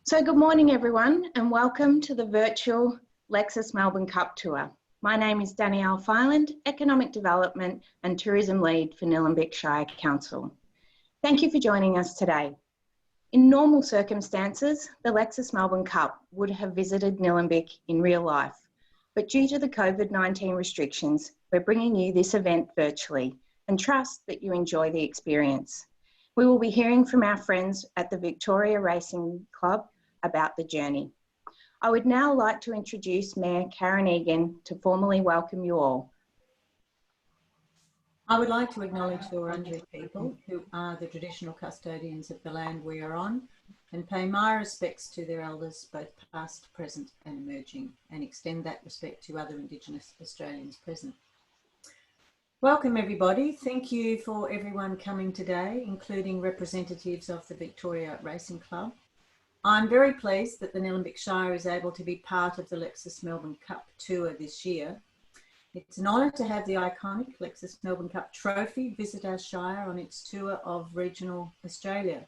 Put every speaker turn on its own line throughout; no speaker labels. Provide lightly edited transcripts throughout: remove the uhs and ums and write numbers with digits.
So good morning everyone and welcome to the virtual Lexus Melbourne Cup Tour. My name is Danielle Filand, Economic Development and Tourism Lead for Nillumbik Shire Council. Thank you for joining us today. In normal circumstances, the Lexus Melbourne Cup would have visited Nillumbik in real life, but due to the COVID-19 restrictions, we're bringing you this event virtually and trust that you enjoy the experience. We will be hearing from our friends at the Victoria Racing Club about the journey. I would now like to introduce Mayor Karen Egan to formally welcome you all.
I would like to acknowledge the Wurundjeri people who are the traditional custodians of the land we are on and pay my respects to their elders, both past, present and emerging, and extend that respect to other Indigenous Australians present. Welcome everybody. Thank you for everyone coming today, including representatives of the Victoria Racing Club. I'm very pleased that the Nillumbik Shire is able to be part of the Lexus Melbourne Cup Tour this year. It's an honour to have the iconic Lexus Melbourne Cup trophy visit our Shire on its tour of regional Australia.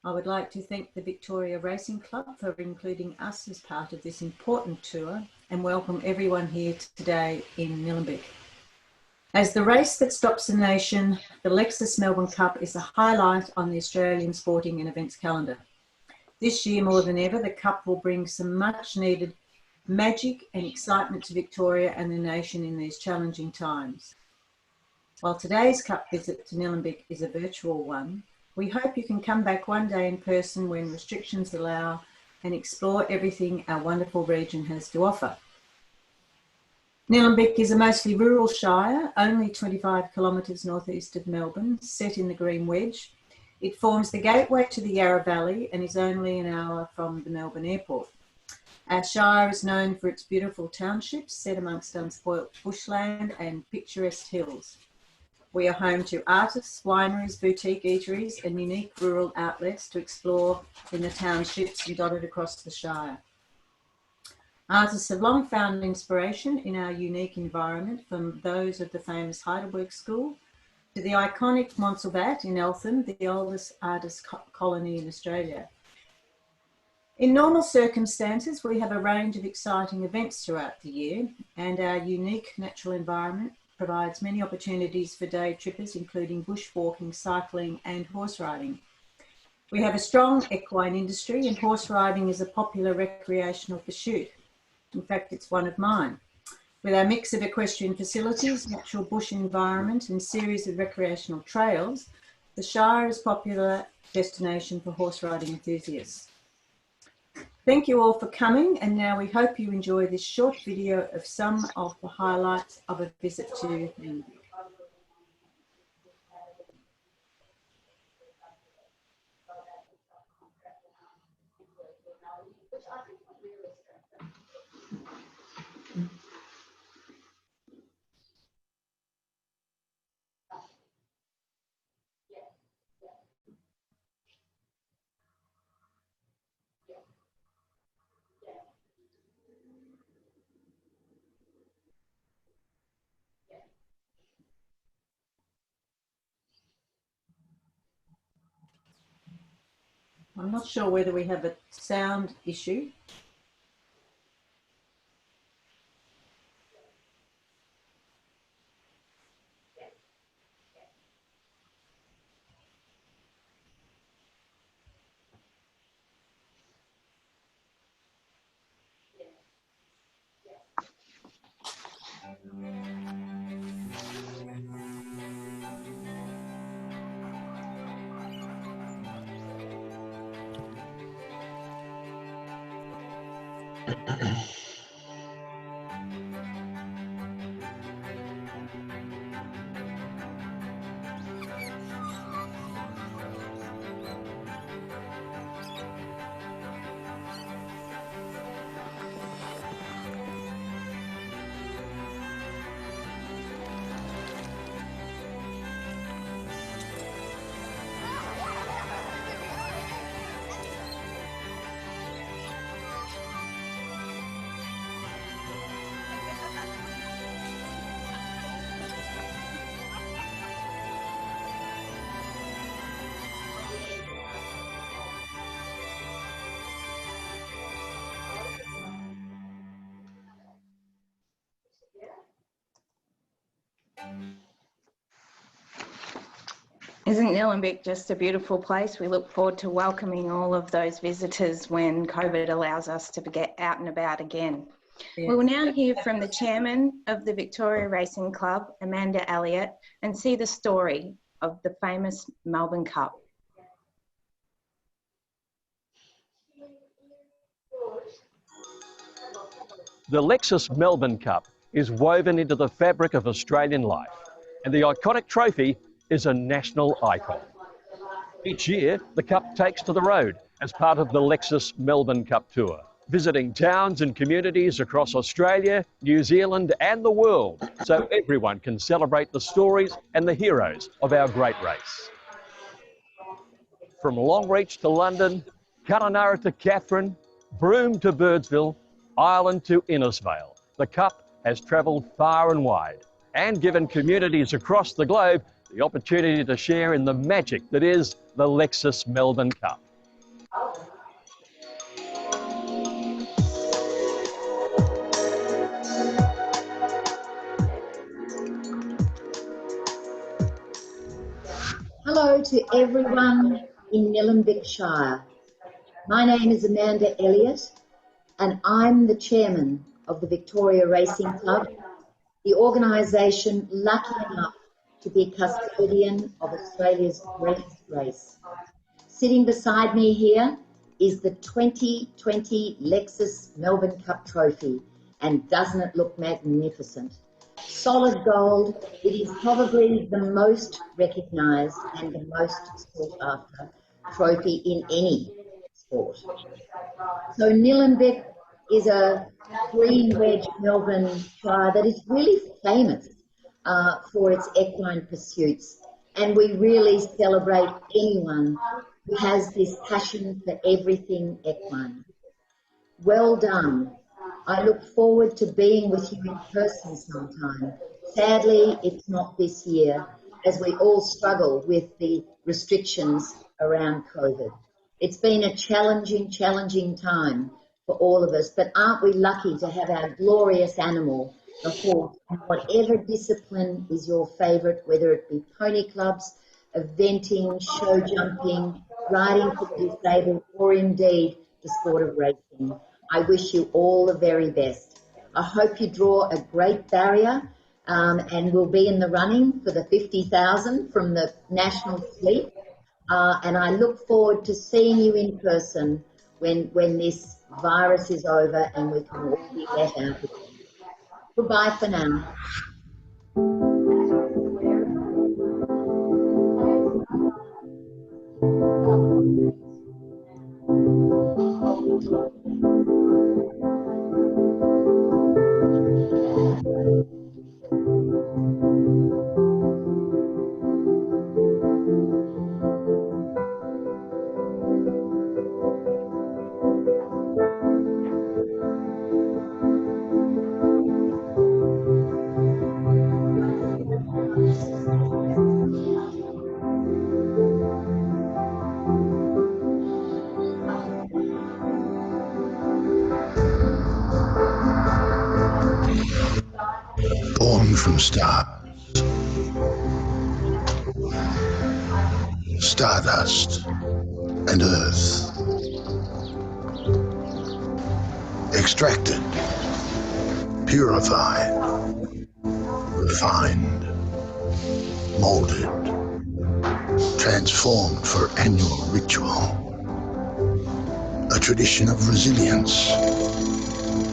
I would like to thank the Victoria Racing Club for including us as part of this important tour and welcome everyone here today in Nillumbik. As the race that stops the nation, the Lexus Melbourne Cup is a highlight on the Australian sporting and events calendar. This year, more than ever, the Cup will bring some much needed magic and excitement to Victoria and the nation in these challenging times. While today's Cup visit to Nillumbik is a virtual one, we hope you can come back one day in person when restrictions allow and explore everything our wonderful region has to offer. Nillumbik is a mostly rural shire, only 25 kilometres northeast of Melbourne, set in the Green Wedge. It forms the gateway to the Yarra Valley and is only an hour from the Melbourne Airport. Our shire is known for its beautiful townships set amongst unspoilt bushland and picturesque hills. We are home to artists, wineries, boutique eateries and unique rural outlets to explore in the townships and dotted across the shire. Artists have long found inspiration in our unique environment, from those of the famous Heidelberg School to the iconic Montserrat in Eltham, the oldest artist colony in Australia. In normal circumstances, we have a range of exciting events throughout the year, and our unique natural environment provides many opportunities for day trippers, including bushwalking, cycling and horse riding. We have a strong equine industry, and horse riding is a popular recreational pursuit. In fact, it's one of mine. With our mix of equestrian facilities, natural bush environment and series of recreational trails, the Shire is a popular destination for horse riding enthusiasts. Thank you all for coming, and now we hope you enjoy this short video of some of the highlights of a visit to Nillumbik. I'm not sure whether we have a sound issue.
Isn't Nillumbik just a beautiful place? We look forward to welcoming all of those visitors when COVID allows us to get out and about again.
Yes.
We will now hear from the chairman of the Victoria Racing Club, Amanda Elliott, and see the story of the famous Melbourne Cup.
The Lexus Melbourne Cup is woven into the fabric of Australian life, and the iconic trophy is a national icon. Each year, the Cup takes to the road as part of the Lexus Melbourne Cup Tour, visiting towns and communities across Australia, New Zealand and the world, so everyone can celebrate the stories and the heroes of our great race. From Longreach to London, Kununurra to Katherine, Broome to Birdsville, Ireland to Innisfail, the Cup has travelled far and wide and given communities across the globe the opportunity to share in the magic that is the Lexus Melbourne Cup.
Hello to everyone in Nillumbik Shire. My name is Amanda Elliott and I'm the chairman of the Victoria Racing Club, the organisation lucky enough to be custodian of Australia's greatest race. Sitting beside me here is the 2020 Lexus Melbourne Cup Trophy, and doesn't it look magnificent? Solid gold, it is probably the most recognised and the most sought after trophy in any sport. So Nillumbik is a green wedge Melbourne Shire that is really famous for its equine pursuits, and we really celebrate anyone who has this passion for everything equine. Well done. I look forward to being with you in person sometime. Sadly, it's not this year, as we all struggle with the restrictions around COVID. It's been a challenging time for all of us, but aren't we lucky to have our glorious animal, the horse, and whatever discipline is your favourite, whether it be pony clubs, eventing, show jumping, riding for the disabled, or indeed the sport of racing. I wish you all the very best. I hope you draw a great barrier and will be in the running for the 50,000 from the national fleet. And I look forward to seeing you in person when this virus is over and we can all be let out again. Goodbye for now.
Born from stars, stardust and earth, extracted, purified, refined, molded, transformed for annual ritual, a tradition of resilience,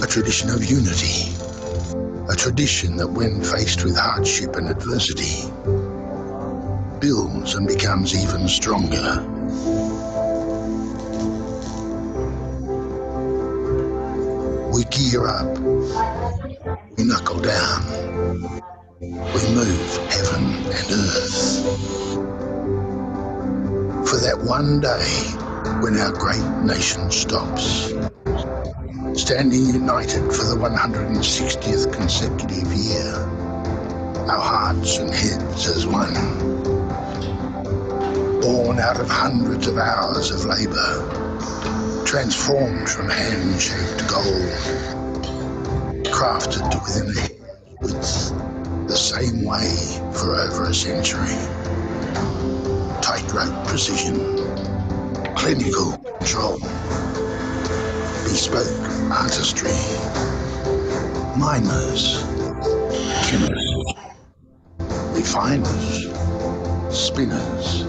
a tradition of unity, a tradition that when faced with hardship and adversity, builds and becomes even stronger. We gear up, we knuckle down, we move heaven and earth. For that one day when our great nation stops, standing united for the 160th consecutive year, our hearts and heads as one. Born out of hundreds of hours of labour, transformed from hand-shaped gold, crafted to within a hair's width, the same way for over a century. cutthroat precision, clinical control, bespoke artistry, miners, chemists, refiners, spinners,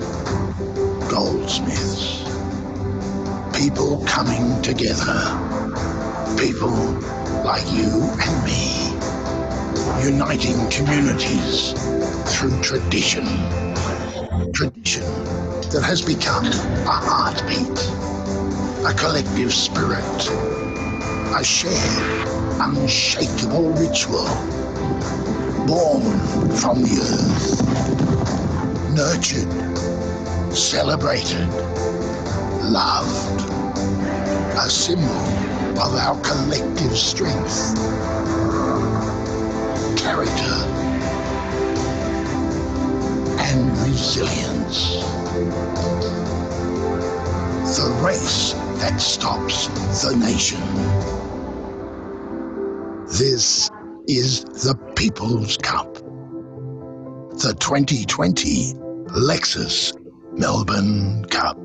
goldsmiths, people coming together, people like you and me, uniting communities through tradition, tradition that has become a heartbeat, a collective spirit, a shared, unshakable ritual, born from the earth, nurtured, celebrated, loved, a symbol of our collective strength, character, and resilience. The race that stops the nation. This is the People's Cup, the 2020 Lexus Melbourne Cup.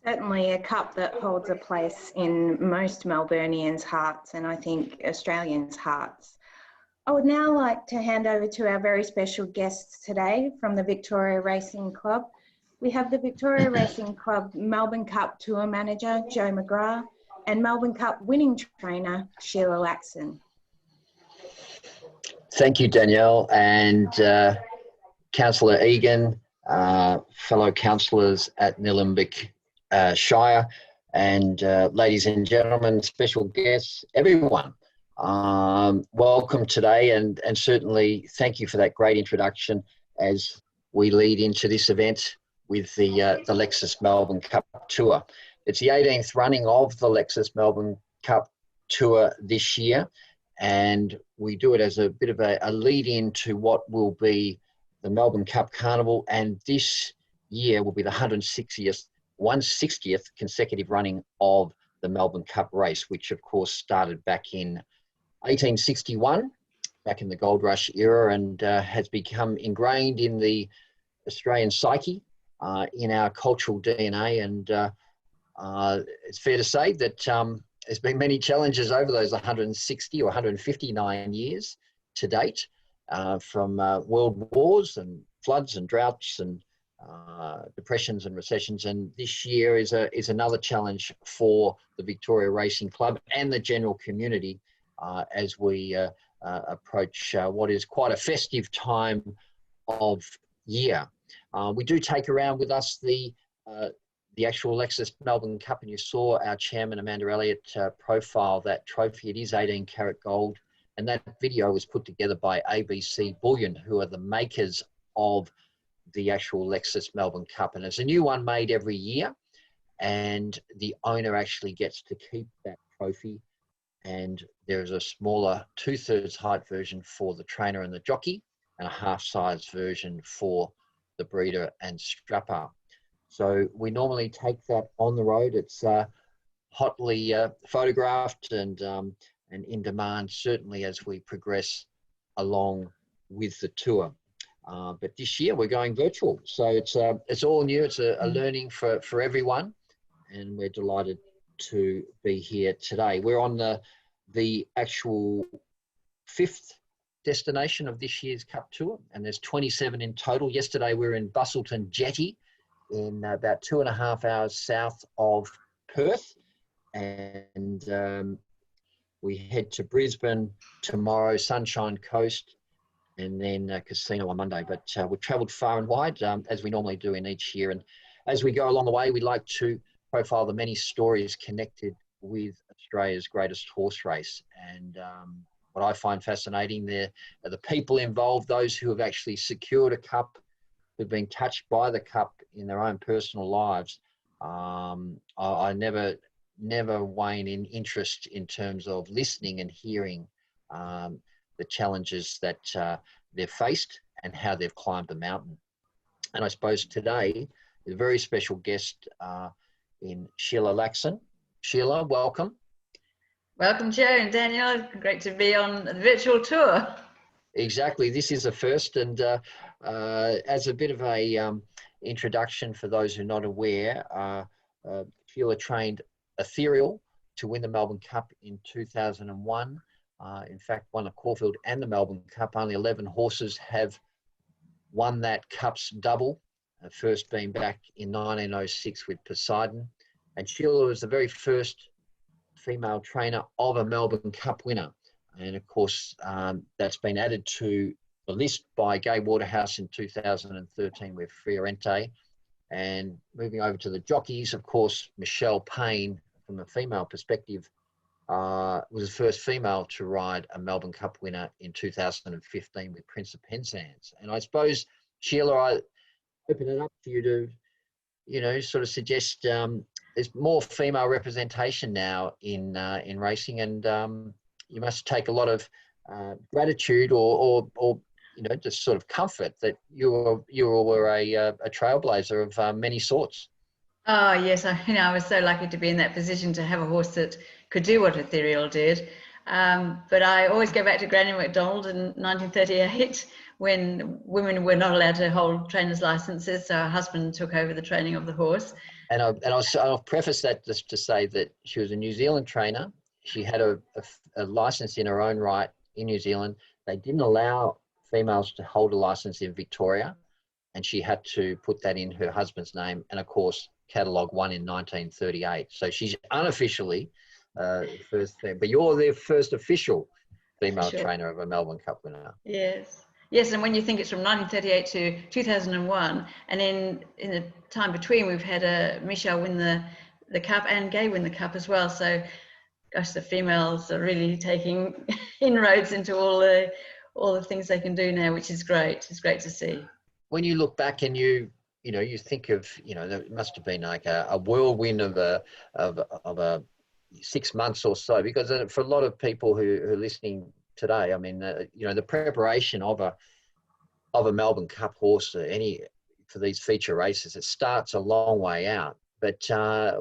Certainly a cup that holds a place in most Melburnians' hearts, and I think Australians' hearts. I would now like to hand over to our very special guests today from the Victoria Racing Club. We have the Victoria Racing Club Melbourne Cup Tour Manager, Joe McGrath, and Melbourne Cup winning trainer, Sheila Laxon.
Thank you, Danielle, and Councillor Egan, fellow councillors at Nillumbik Shire, and ladies and gentlemen, special guests, everyone. Welcome today, and certainly thank you for that great introduction as we lead into this event with the Lexus Melbourne Cup Tour. It's the 18th running of the Lexus Melbourne Cup Tour this year, and we do it as a bit of a lead in to what will be the Melbourne Cup Carnival, and this year will be the 160th consecutive running of the Melbourne Cup race, which of course started back in 1861, back in the Gold Rush era, and has become ingrained in the Australian psyche, in our cultural DNA. And it's fair to say that there's been many challenges over those 160 or 159 years to date, from world wars and floods and droughts and depressions and recessions. And this year is another challenge for the Victoria Racing Club and the general community as we approach what is quite a festive time of year. We do take around with us the actual Lexus Melbourne Cup, and you saw our chairman, Amanda Elliott, profile that trophy. It is 18 karat gold, and that video was put together by ABC Bullion, who are the makers of the actual Lexus Melbourne Cup. And it's a new one made every year, and the owner actually gets to keep that trophy. And there's a smaller 2/3 height version for the trainer and the jockey, and a half-size version for the breeder and strapper. So we normally take that on the road. It's hotly photographed and in demand, certainly as we progress along with the tour. But this year we're going virtual, so it's all new. It's a learning for everyone, and we're delighted to be here today. We're on the actual 5th destination of this year's Cup Tour, and there's 27 in total. Yesterday we were in Busselton Jetty, in about 2.5 hours south of Perth, and we head to Brisbane tomorrow, Sunshine Coast, and then Casino on Monday. But we've travelled far and wide, as we normally do in each year. And as we go along the way, we like to profile the many stories connected with Australia's greatest horse race. And what I find fascinating there are the people involved, those who have actually secured a cup, who've been touched by the cup in their own personal lives. I never wane in interest in terms of listening and hearing the challenges that they've faced and how they've climbed the mountain. And I suppose today, a very special guest in Sheila Laxon. Sheila, welcome.
Welcome, Joe and Daniel. Great to be on the virtual tour.
Exactly. This is the first, and as a bit of a introduction for those who are not aware, Sheila trained Ethereal to win the Melbourne Cup in 2001. In fact, won the Caulfield and the Melbourne Cup. Only 11 horses have won that Cup's double, first being back in 1906 with Poseidon. And Sheila was the very first female trainer of a Melbourne Cup winner. And of course, that's been added to the list by Gay Waterhouse in 2013 with Fiorente. And moving over to the jockeys, of course, Michelle Payne, from a female perspective, was the first female to ride a Melbourne Cup winner in 2015 with Prince of Penzance. And I suppose, Sheila, I open it up for you to, sort of suggest there's more female representation now in racing, and you must take a lot of gratitude or just sort of comfort that you were a trailblazer of many sorts.
Oh yes, I was so lucky to be in that position to have a horse that could do what Ethereal did. But I always go back to Granny MacDonald in 1938 when women were not allowed to hold trainers' licenses, so her husband took over the training of the horse.
And I'll preface that just to say that she was a New Zealand trainer. She had a license in her own right in New Zealand. They didn't allow females to hold a license in Victoria, and she had to put that in her husband's name. And of course, catalogue one in 1938. So she's unofficially first thing, but you're the first official female trainer of a Melbourne Cup winner.
Yes, and when you think it's from 1938 to 2001, and in the time between, we've had Michelle win the Cup and Gay win the Cup as well. So, gosh, the females are really taking inroads into all the things they can do now, which is great. It's great to see.
When you look back and you think of, there must have been like a whirlwind of a 6 months or so, because for a lot of people who are listening today, I mean, the preparation of a Melbourne Cup horse, for these feature races, it starts a long way out. But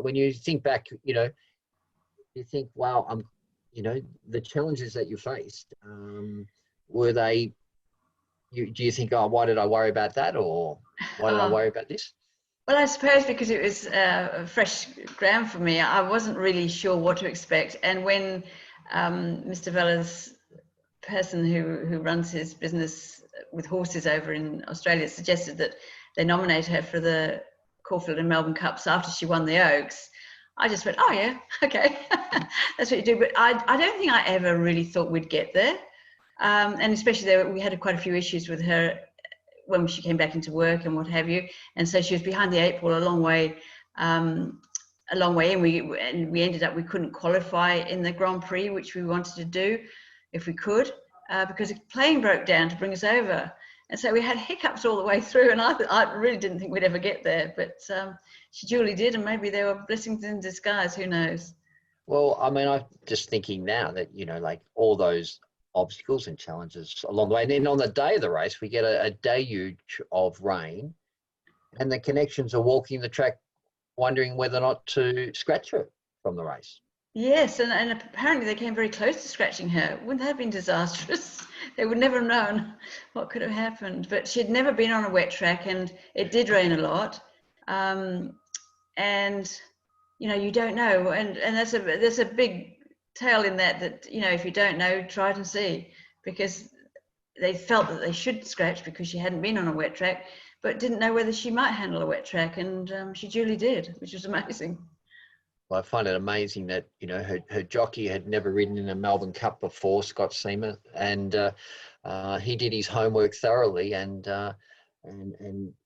when you think back, you think, wow, the challenges that you faced, were they? Do you think, oh, why did I worry about that, or why did I worry about this?
Well, I suppose because it was fresh ground for me. I wasn't really sure what to expect. And when Mr. Vella's person who runs his business with horses over in Australia suggested that they nominate her for the Caulfield and Melbourne Cups after she won the Oaks, I just went, oh yeah, okay, that's what you do. But I don't think I ever really thought we'd get there. And especially we had quite a few issues with her when she came back into work and what have you. And so she was behind the 8 ball a long way in. We ended up, we couldn't qualify in the Grand Prix, which we wanted to do if we could, because the plane broke down to bring us over. And so we had hiccups all the way through, and I really didn't think we'd ever get there, but she duly did, and maybe there were blessings in disguise, who knows?
Well, I mean, I'm just thinking now that, like all those obstacles and challenges along the way. And then on the day of the race, we get a deluge of rain, and the connections are walking the track wondering whether or not to scratch her from the race.
Yes, and apparently they came very close to scratching her. Wouldn't that have been disastrous? They would never have known what could have happened. But she'd never been on a wet track, and it did rain a lot. And, you don't know. And there's a big tale in that, if you don't know, try it and see. Because they felt that they should scratch because she hadn't been on a wet track, but didn't know whether she might handle a wet track. And she duly did, which was amazing.
Well, I find it amazing that, her jockey had never ridden in a Melbourne Cup before, Scott Seamer, and he did his homework thoroughly and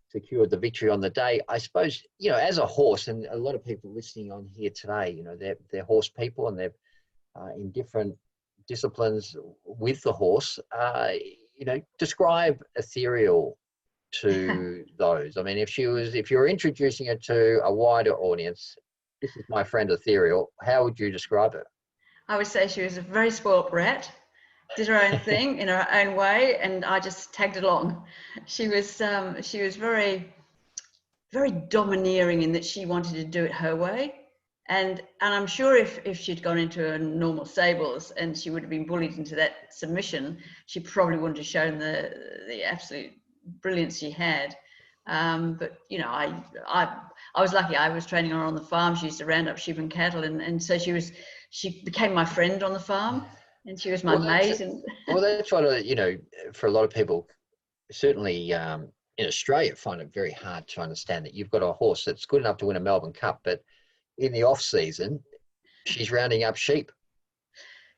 secured the victory on the day. I suppose, as a horse, and a lot of people listening on here today, they're horse people, and they're in different disciplines with the horse. Describe Ethereal to those. I mean, if you're introducing it to a wider audience, this is my friend Ethereal, how would you describe her?
I would say she was a very spoilt brat. did her own thing in her own way, and I just tagged along. She was very, very domineering in that she wanted to do it her way. And I'm sure if she'd gone into a normal stables and she would have been bullied into that submission, she probably wouldn't have shown the absolute brilliance she had. But you know, I was lucky. I was training her on the farm. She used to round up sheep and cattle, and so she became my friend on the farm, and she was my mate.
Well, that's what, you know, for a lot of people, certainly in Australia, find it very hard to understand that you've got a horse that's good enough to win a Melbourne Cup, but in the off season, she's rounding up sheep.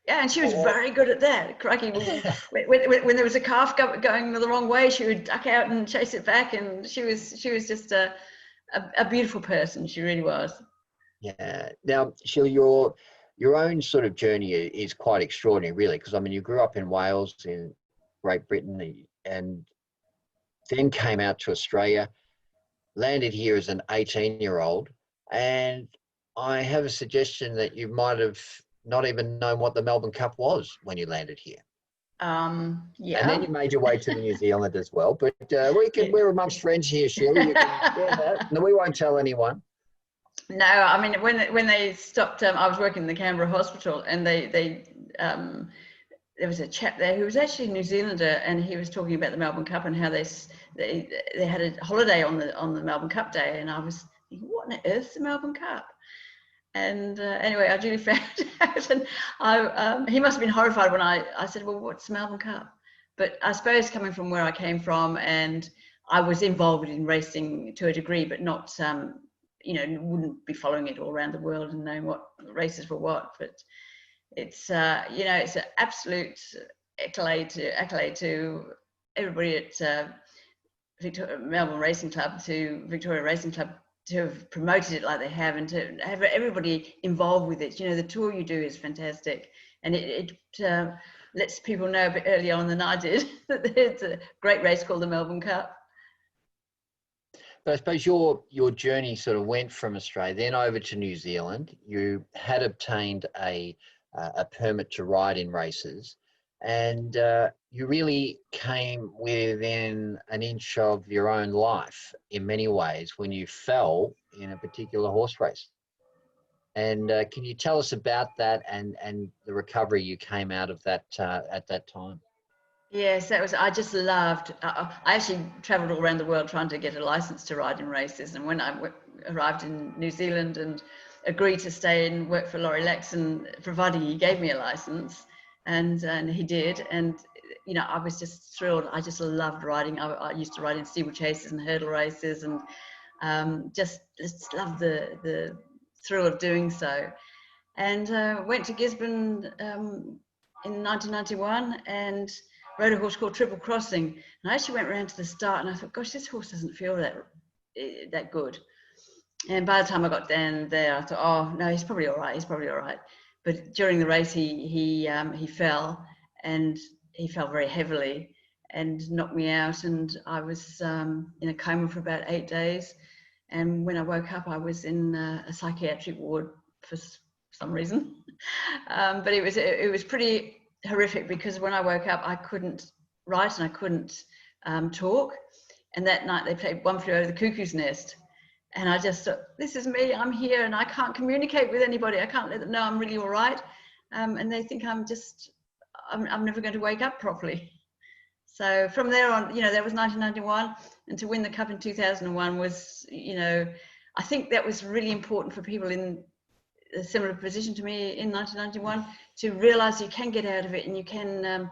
Yeah, and she was very good at that. Crikey, when there was a calf going the wrong way, she would duck out and chase it back, and she was just a beautiful person. She really was.
Yeah. Now, Sheila, your own sort of journey is quite extraordinary, really, because I mean, you grew up in Wales, in Great Britain, and then came out to Australia, landed here as an 18-year-old, and I have a suggestion that you might have not even known what the Melbourne Cup was when you landed here.
Yeah.
And then you made your way to New Zealand as well. But we're amongst friends here, Sheila. You can share that. No, we won't tell anyone.
No, I mean, when they stopped, I was working in the Canberra hospital, and there was a chap there who was actually a New Zealander, and he was talking about the Melbourne Cup and how they had a holiday on the Melbourne Cup day, and I was thinking, what on earth's the Melbourne Cup? And anyway, I duly found out, and he must have been horrified when I said, well, what's the Melbourne Cup? But I suppose coming from where I came from, and I was involved in racing to a degree, but not, you know, wouldn't be following it all around the world and knowing what races were what. But it's, you know, it's an absolute accolade to everybody at Melbourne Racing Club, to Victoria Racing Club, to have promoted it like they have, and to have everybody involved with it. You know, the tour you do is fantastic, and it lets people know a bit earlier on than I did that there's a great race called the Melbourne Cup.
But I suppose your journey sort of went from Australia, then over to New Zealand. You had obtained a permit to ride in races, and you really came within an inch of your own life in many ways when you fell in a particular horse race. And can you tell us about that and the recovery you came out of that at that time?
Yes, I just loved, I actually travelled all around the world trying to get a license to ride in races. And when I arrived in New Zealand and agreed to stay and work for Sheila Laxon, providing he gave me a license, and he did. And, you know, I was just thrilled. I just loved riding. I used to ride in steeplechases and hurdle races, and just loved the thrill of doing so. And went to Gisborne in 1991 and rode a horse called Triple Crossing. And I actually went around to the start and I thought, gosh, this horse doesn't feel that good. And by the time I got down there, I thought, oh no, he's probably all right. But during the race, he fell, and he fell very heavily and knocked me out. And I was in a coma for about 8 days. And when I woke up, I was in a psychiatric ward for some reason. But it was pretty horrific, because when I woke up, I couldn't write and I couldn't talk. And that night they played One Flew Over the Cuckoo's Nest. And I just thought, this is me, I'm here, and I can't communicate with anybody. I can't let them know I'm really all right. And they think I'm never going to wake up properly. So from there on, you know, that was 1991. And to win the Cup in 2001 was, you know, I think that was really important for people in a similar position to me in 1991 to realise you can get out of it, and you can,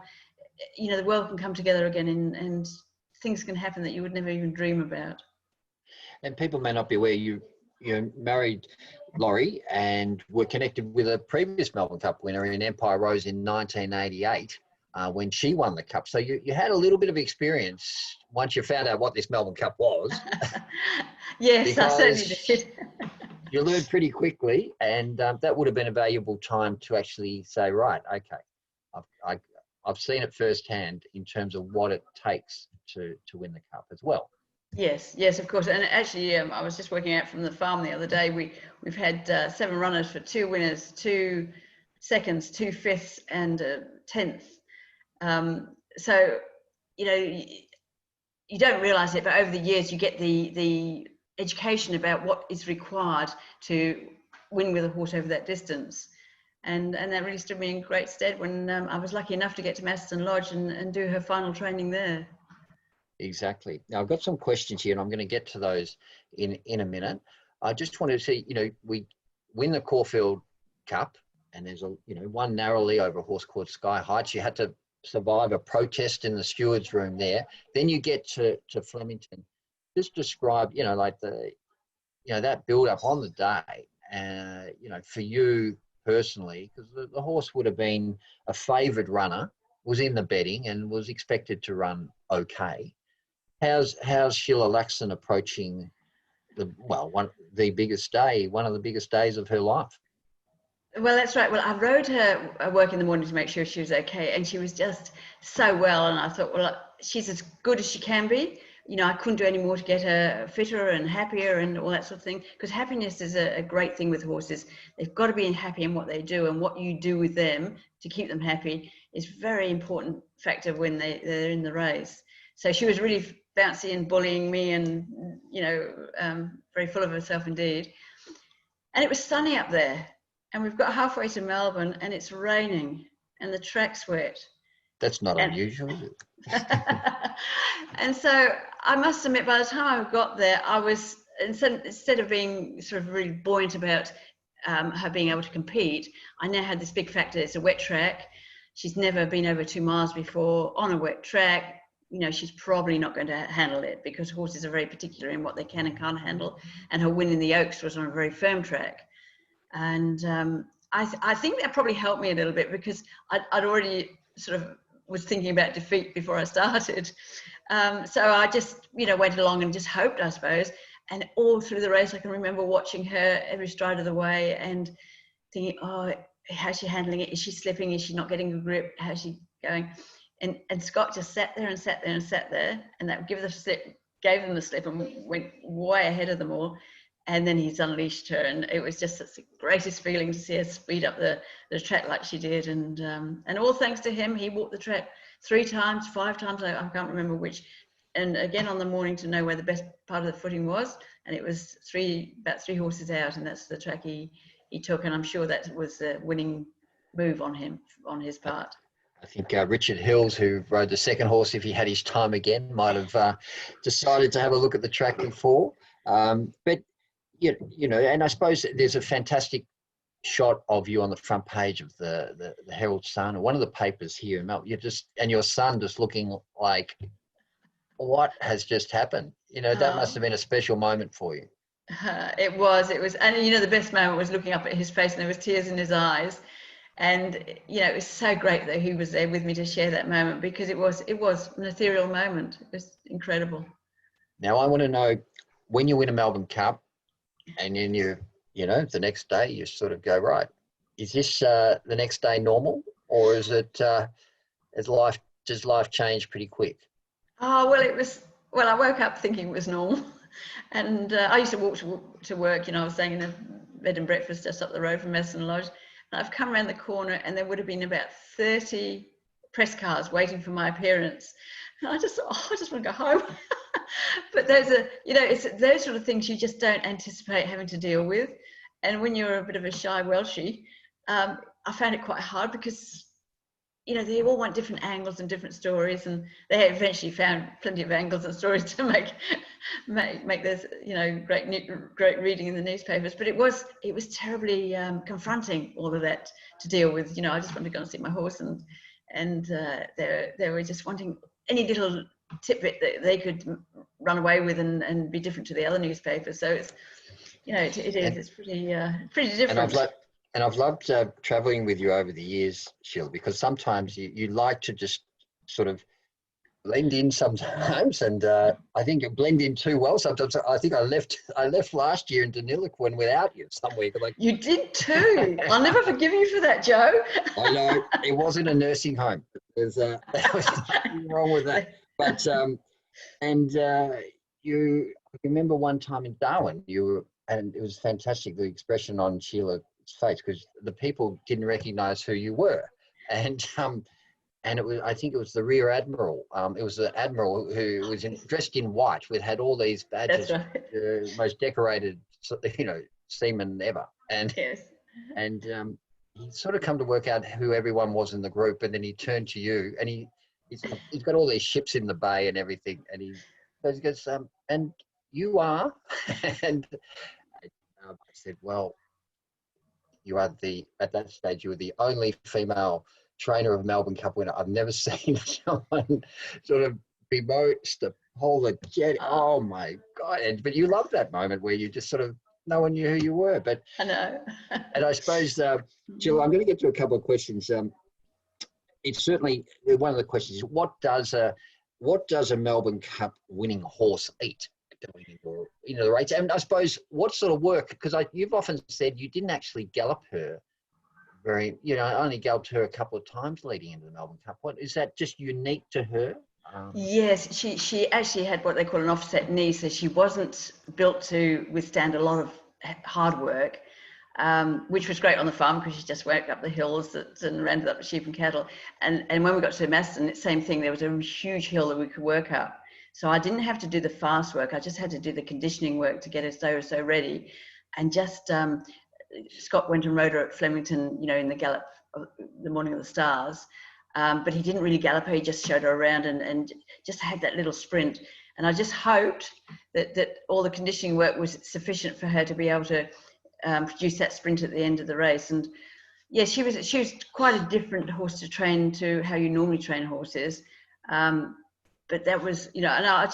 you know, the world can come together again, and things can happen that you would never even dream about.
And people may not be aware, you married Laurie and were connected with a previous Melbourne Cup winner in Empire Rose in 1988 when she won the Cup. So you had a little bit of experience once you found out what this Melbourne Cup was.
Yes, I certainly did.
You learned pretty quickly, and that would have been a valuable time to actually say, right, okay, I've seen it firsthand in terms of what it takes to win the Cup as well.
Yes, of course. And actually, I was just working out from the farm the other day. We've had 7 runners for 2 winners, 2 seconds, 2 fifths, and a 10th. So, you know, you don't realise it, but over the years you get the education about what is required to win with a horse over that distance. And that really stood me in great stead when I was lucky enough to get to Maston Lodge and do her final training there.
Exactly. Now I've got some questions here and I'm going to get to those in a minute. I just wanted to see, you know, we win the Caulfield Cup and there's one narrowly over a horse called Sky Heights. You had to survive a protest in the stewards room there. Then you get to Flemington. Just describe, like that build up on the day, for you personally, because the horse would have been a favoured runner, was in the betting and was expected to run okay. How's Sheila Laxon approaching one of the biggest days of her life?
Well, that's right. Well, I rode her work in the morning to make sure she was okay, and she was just so well. And I thought, well, she's as good as she can be. I couldn't do any more to get her fitter and happier and all that sort of thing, because happiness is a great thing with horses. They've got to be happy in what they do, and what you do with them to keep them happy is a very important factor when they're in the race. So she was really bouncy and bullying me and, very full of herself indeed. And it was sunny up there. And we've got halfway to Melbourne and it's raining and the track's wet.
That's not unusual, is it?
And so I must admit, by the time I got there, I was, instead of being sort of really buoyant about her being able to compete, I now had this big factor. It's a wet track. She's never been over 2 miles before on a wet track. She's probably not going to handle it because horses are very particular in what they can and can't handle. And her win in the Oaks was on a very firm track. And I think that probably helped me a little bit because I'd already sort of was thinking about defeat before I started. So I just, went along and just hoped, I suppose. And all through the race, I can remember watching her every stride of the way and thinking, oh, how's she handling it? Is she slipping? Is she not getting a grip? How's she going? And Scott just sat there and sat there and sat there, and that gave them the slip and went way ahead of them all. And then he's unleashed her, and it was just the greatest feeling to see her speed up the track like she did. And all thanks to him, he walked the track 3 times, 5 times, I can't remember which. And again on the morning to know where the best part of the footing was, and it was about 3 horses out, and that's the track he took. And I'm sure that was the winning move on his part.
I think Richard Hills, who rode the second horse, if he had his time again, might have decided to have a look at the track before. But and I suppose there's a fantastic shot of you on the front page of the Herald Sun, or one of the papers here. And your son just looking like, what has just happened? That must have been a special moment for you.
It was, and the best moment was looking up at his face, and there was tears in his eyes. And it was so great that he was there with me to share that moment, because it was an ethereal moment. It was incredible.
Now I want to know, when you win a Melbourne Cup, and then the next day you sort of go, right, is this the next day normal, or is it does life change pretty quick?
Oh, well, I woke up thinking it was normal. And I used to walk to work, I was staying in a bed and breakfast just up the road from Maston Lodge. And I've come around the corner and there would have been about 30 press cars waiting for my appearance. And I just thought, I just want to go home. But it's those sort of things you just don't anticipate having to deal with. And when you're a bit of a shy Welshie, I found it quite hard because, they all want different angles and different stories, and they eventually found plenty of angles and stories to make this, great reading in the newspapers. But it was terribly confronting, all of that to deal with. I just wanted to go and see my horse, and they were just wanting any little tidbit that they could run away with and be different to the other newspapers. So it's, it's pretty different.
And I've loved traveling with you over the years, Sheila, because sometimes you like to just sort of blend in sometimes, and I think you blend in too well sometimes. I think I left last year in Nillumbik when without you somewhere.
You did too. I'll never forgive you for that, Joe.
I know, it wasn't a nursing home. There was nothing wrong with that. But you remember one time in Darwin, and it was fantastic, the expression on Sheila's face, because the people didn't recognise who you were, and and I think it was the Rear Admiral. It was the Admiral who was dressed in white, had all these badges,
That's right.
most decorated, seaman ever. And
Yes.
and he sort of come to work out who everyone was in the group, and then he turned to you, and he's got all these ships in the bay and everything, and he goes, and you are, and I said, well, you are at that stage, you were the only female trainer of Melbourne Cup winner. I've never seen someone sort of bemost the whole jet. Oh my God. But you love that moment where you just sort of, no one knew who you were. But
I know.
and I suppose, Jill, I'm going to get to a couple of questions. It's certainly one of the questions is what does a Melbourne Cup winning horse eat going into the race? And I suppose what sort of work, because you've often said you didn't actually gallop her only galloped her a couple of times leading into the Melbourne Cup. What is that just unique to her?
Yes, she actually had what they call an offset knee, so she wasn't built to withstand a lot of hard work, which was great on the farm because she just worked up the hills and rounded up the sheep and cattle. And when we got to Maston, it's the same thing. There was a huge hill that we could work up. So I didn't have to do the fast work. I just had to do the conditioning work to get her so ready. And just Scott went and rode her at Flemington, in the gallop, the Morning of the Stars. But he didn't really gallop her. He just showed her around and just had that little sprint. And I just hoped that all the conditioning work was sufficient for her to be able to produce that sprint at the end of the race. And yeah, she was quite a different horse to train to how you normally train horses. But that was, and I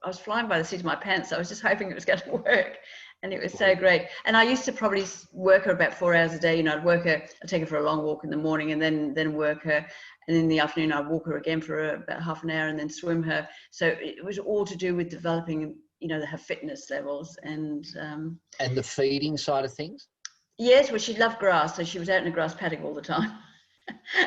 was flying by the seat of my pants. I was just hoping it was going to work. And it was so great. And I used to probably work her about 4 hours a day. I'd take her for a long walk in the morning and then work her. And in the afternoon, I'd walk her again for about half an hour and then swim her. So it was all to do with developing, her fitness levels and
the feeding side of things?
Yes, well, she loved grass. So she was out in a grass paddock all the time,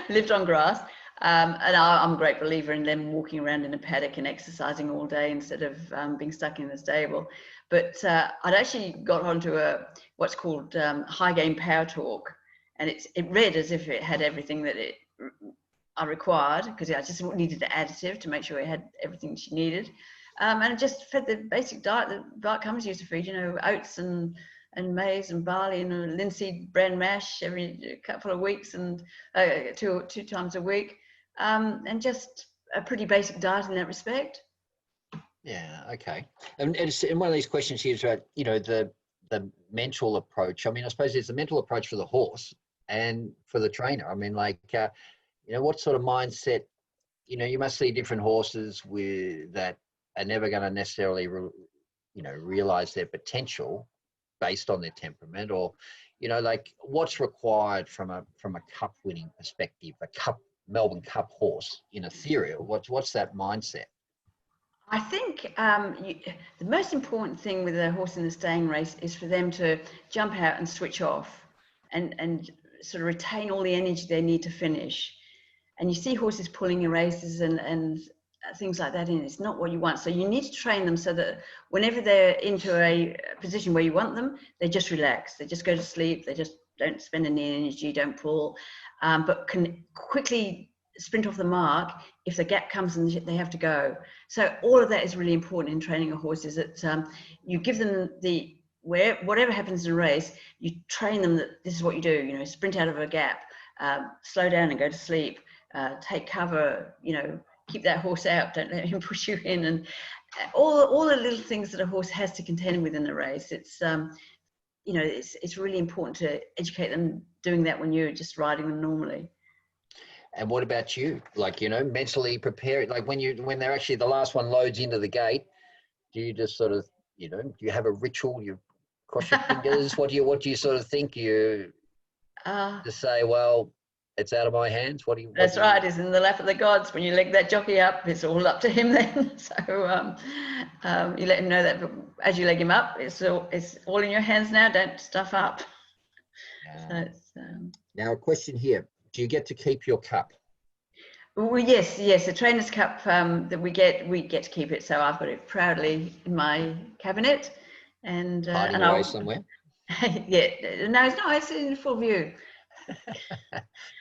lived on grass. And I'm a great believer in them walking around in a paddock and exercising all day instead of being stuck in the stable. But I'd actually got onto what's called High Game Power Talk, and it read as if it had everything that I required, because I just needed an additive to make sure it had everything she needed. And it just fed the basic diet that Bart Cummins used to feed, oats and maize and barley and linseed bran mash every couple of weeks and two times a week. And just a pretty basic diet in that respect.
Yeah, okay. And one of these questions here is about, the mental approach. I mean, I suppose it's the mental approach for the horse and for the trainer. I mean, what sort of mindset, you must see different horses that are never going to necessarily, realize their potential based on their temperament, or, what's required from a cup winning perspective, Melbourne Cup horse in a theory. What's that mindset?
I think the most important thing with a horse in the staying race is for them to jump out and switch off and sort of retain all the energy they need to finish. And you see horses pulling in races and things like that, and it's not what you want. So you need to train them so that whenever they're into a position where you want them, they just relax. They just go to sleep. They just don't spend any energy, don't pull, but can quickly sprint off the mark if the gap comes and they have to go. So all of that is really important in training a horse, is that you give them whatever happens in a race, you train them that this is what you do, sprint out of a gap, slow down and go to sleep, take cover, keep that horse out, don't let him push you in, and all the little things that a horse has to contend with in the race. It's it's really important to educate them doing that when you're just riding them normally.
And what about you? Mentally prepare it. When they're actually the last one loads into the gate, do you just sort of, do you have a ritual? You cross your fingers. What do you sort of think? You just say, well, it's out of my hands. That's
right. It's in the lap of the gods. When you leg that jockey up, it's all up to him then. So you let him know that. But as you leg him up, it's all in your hands now. Don't stuff up.
Now, a question here. Do you get to keep your cup?
Well, yes. The Trainers' Cup that we get to keep it. So I've got it proudly in my cabinet. And
hiding away somewhere?
Yeah. No, it's not. It's in full view.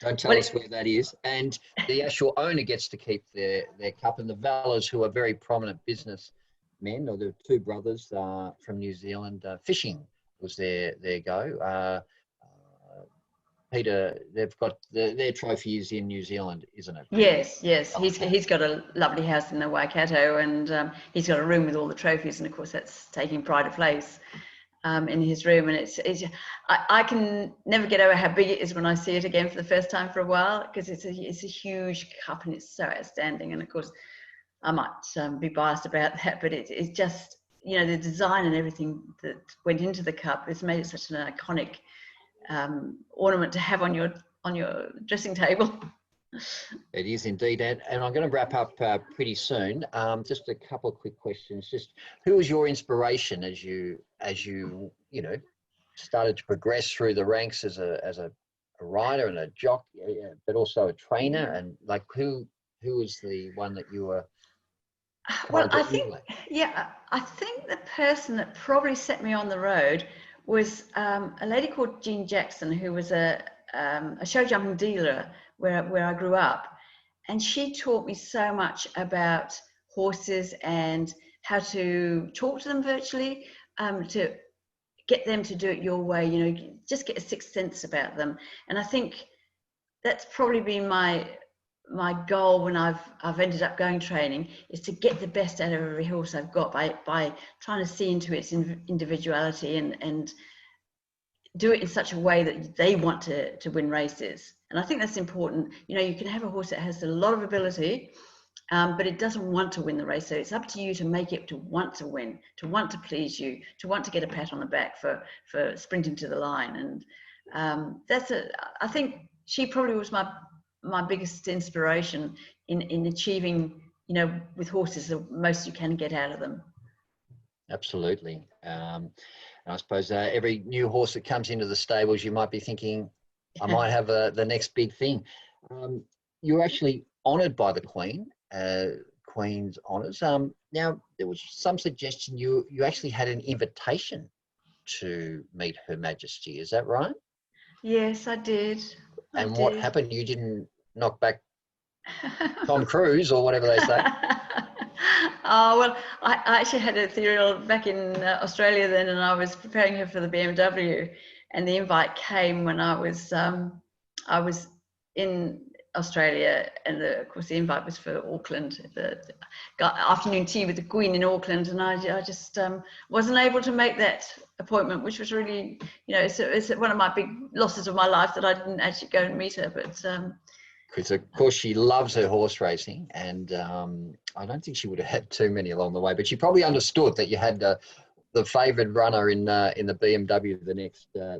Don't tell us where that is. And the actual owner gets to keep their cup, and the Vallas, who are very prominent businessmen, or the two brothers from New Zealand, fishing was their go. Peter, they've got their trophy is in New Zealand, isn't it?
Yes, yes. He's got a lovely house in the Waikato, and he's got a room with all the trophies, and of course that's taking pride of place in his room. And I can never get over how big it is when I see it again for the first time for a while, because it's a huge cup and it's so outstanding. And of course, I might be biased about that, but it's just, you know, the design and everything that went into the cup has made it such an iconic ornament to have on your dressing table.
It is indeed, and I'm going to wrap up pretty soon. Just a couple of quick questions. Just who was your inspiration as you started to progress through the ranks as a rider and a jockey, but also a trainer, and like who was the one that you were?
Well, I think the person that probably set me on the road was a lady called Jean Jackson, who was a show jumping dealer where I grew up, and she taught me so much about horses and how to talk to them virtually, to get them to do it your way, you know, just get a sixth sense about them. And I think that's probably been my goal when I've ended up going training, is to get the best out of every horse I've got by trying to see into its individuality and do it in such a way that they want to win races. And I think that's important. You know, you can have a horse that has a lot of ability, but it doesn't want to win the race. So it's up to you to make it to want to win, to want to please you, to want to get a pat on the back for sprinting to the line. And I think she probably was my biggest inspiration in achieving, you know, with horses, the most you can get out of them.
Absolutely. And I suppose every new horse that comes into the stables, you might be thinking, I might have the next big thing. You were actually honoured by the Queen, Queen's honours. Now, there was some suggestion you actually had an invitation to meet Her Majesty. Is that right?
Yes, I did.
And what happened? You didn't knock back Tom Cruise or whatever they say?
Oh, well, I actually had Ethereal back in Australia then, and I was preparing her for the BMW, and the invite came when I was in Australia, and of course the invite was for Auckland, the afternoon tea with the Queen in Auckland, and I just wasn't able to make that appointment, which was really, you know, it's one of my big losses of my life that I didn't actually go and meet her, but
because of course she loves her horse racing, and I don't think she would have had too many along the way, but she probably understood that you had the favoured runner in the BMW the next day.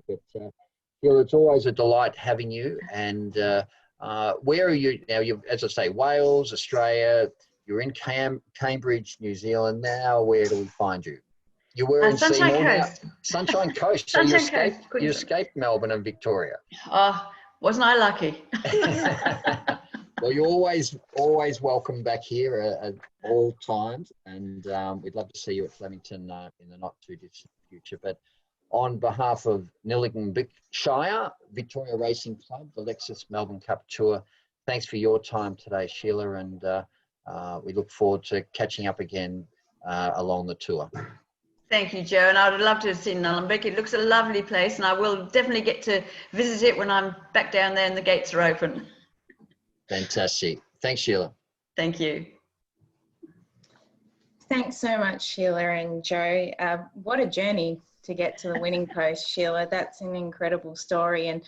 But Sheila, it's always a delight having you. And where are you now? You, as I say, Wales, Australia. You're in Cambridge, New Zealand now. Where do we find you? You were in
Sunshine
Seymour
Coast.
Now. Sunshine Coast. So you escaped Melbourne and Victoria.
Oh, wasn't I lucky?
Well, you're always welcome back here at all times, and we'd love to see you at Flemington in the not too distant future. But on behalf of Nillumbik Shire, Victoria Racing Club, the Lexus Melbourne Cup Tour, thanks for your time today, Sheila, and we look forward to catching up again along the tour.
Thank you, Joe, and I would love to have seen Nillumbik. It looks a lovely place, and I will definitely get to visit it when I'm back down there and the gates are open.
Fantastic. Thanks, Sheila.
Thank you.
Thanks so much, Sheila and Joe. What a journey to get to the winning post, Sheila. That's an incredible story. And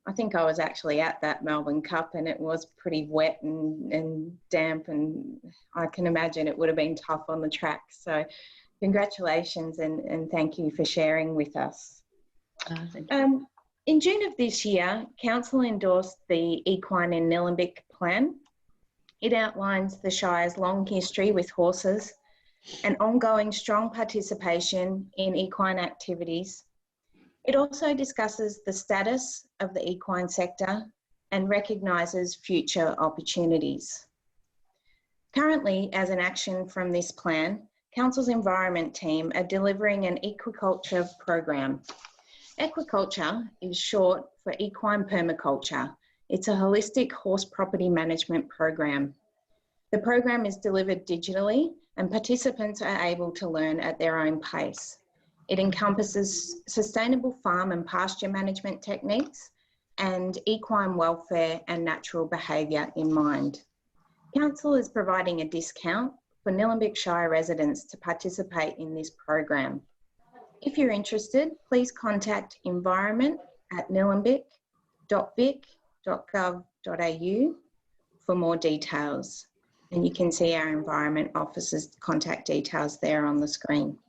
I think I was actually at that Melbourne Cup, and it was pretty wet and damp, and I can imagine it would have been tough on the track. So congratulations and thank you for sharing with us.
Thank you.
In June of this year, Council endorsed the Equine in Nillumbik plan. It outlines the Shire's long history with horses and ongoing strong participation in equine activities. It also discusses the status of the equine sector and recognises future opportunities. Currently, as an action from this plan, Council's environment team are delivering an equiculture program. Equiculture is short for equine permaculture. It's a holistic horse property management program. The program is delivered digitally and participants are able to learn at their own pace. It encompasses sustainable farm and pasture management techniques and equine welfare and natural behaviour in mind. Council is providing a discount for Nillumbik Shire residents to participate in this program. If you're interested, please contact environment@nillumbik.vic.gov.au for more details. And you can see our Environment Officer's contact details there on the screen.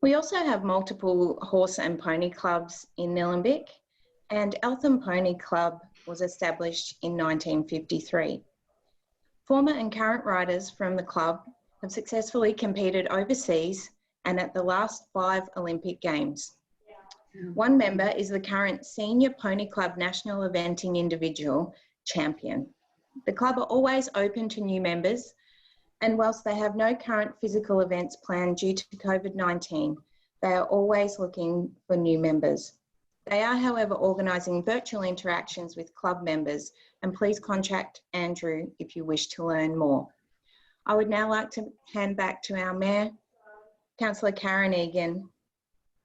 We also have multiple horse and pony clubs in Nillumbik, and Eltham Pony Club was established in 1953. Former and current riders from the club have successfully competed overseas and at the last 5 Olympic Games. One member is the current Senior Pony Club National Eventing Individual Champion. The club are always open to new members, and whilst they have no current physical events planned due to COVID-19, they are always looking for new members. They are, however, organising virtual interactions with club members, and please contact Andrew if you wish to learn more. I would now like to hand back to our Mayor, Councillor Karen Egan,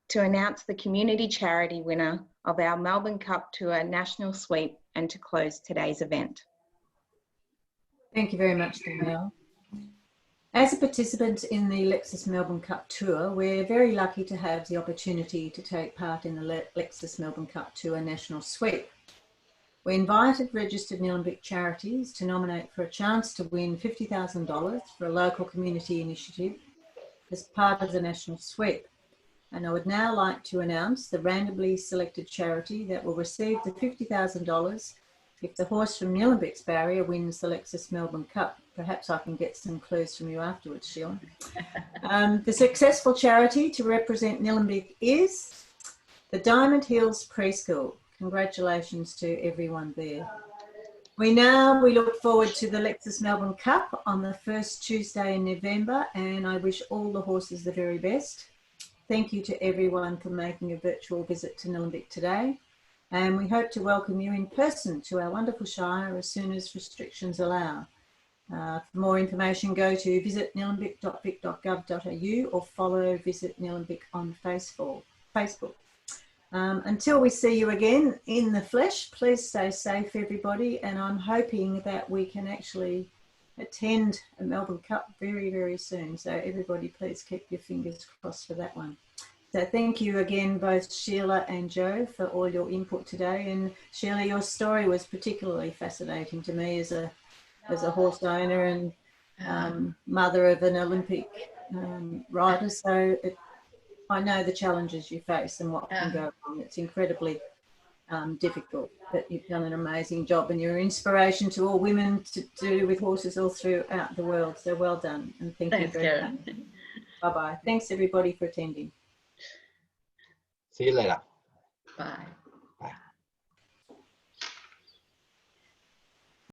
to announce the community charity winner of our Melbourne Cup Tour National Sweep and to close today's event.
Thank you very much, Danielle. As a participant in the Lexus Melbourne Cup Tour, we're very lucky to have the opportunity to take part in the Lexus Melbourne Cup Tour National Sweep. We invited registered Nillumbik charities to nominate for a chance to win $50,000 for a local community initiative as part of the National Sweep. And I would now like to announce the randomly selected charity that will receive the $50,000 if the horse from Nillumbik's barrier wins the Lexus Melbourne Cup. Perhaps I can get some clues from you afterwards, Sheila. The successful charity to represent Nillumbik is the Diamond Hills Preschool. Congratulations to everyone there. We look forward to the Lexus Melbourne Cup on the first Tuesday in November, and I wish all the horses the very best. Thank you to everyone for making a virtual visit to Nillumbik today. And we hope to welcome you in person to our wonderful Shire as soon as restrictions allow. For more information, go to visit nillumbik.vic.gov.au or follow Visit Nillumbik on Facebook. Until we see you again in the flesh, please stay safe, everybody. And I'm hoping that we can actually attend a Melbourne Cup very, very soon. So everybody, please keep your fingers crossed for that one. So thank you again, both Sheila and Joe, for all your input today. And Sheila, your story was particularly fascinating to me as a horse owner and mother of an Olympic rider. So I know the challenges you face and what can go wrong. It's incredibly difficult, but you've done an amazing job, and you're an inspiration to all women to do with horses all throughout the world. So well done, and thank you very much. Bye-bye. Thanks everybody for attending.
See you later.
Bye.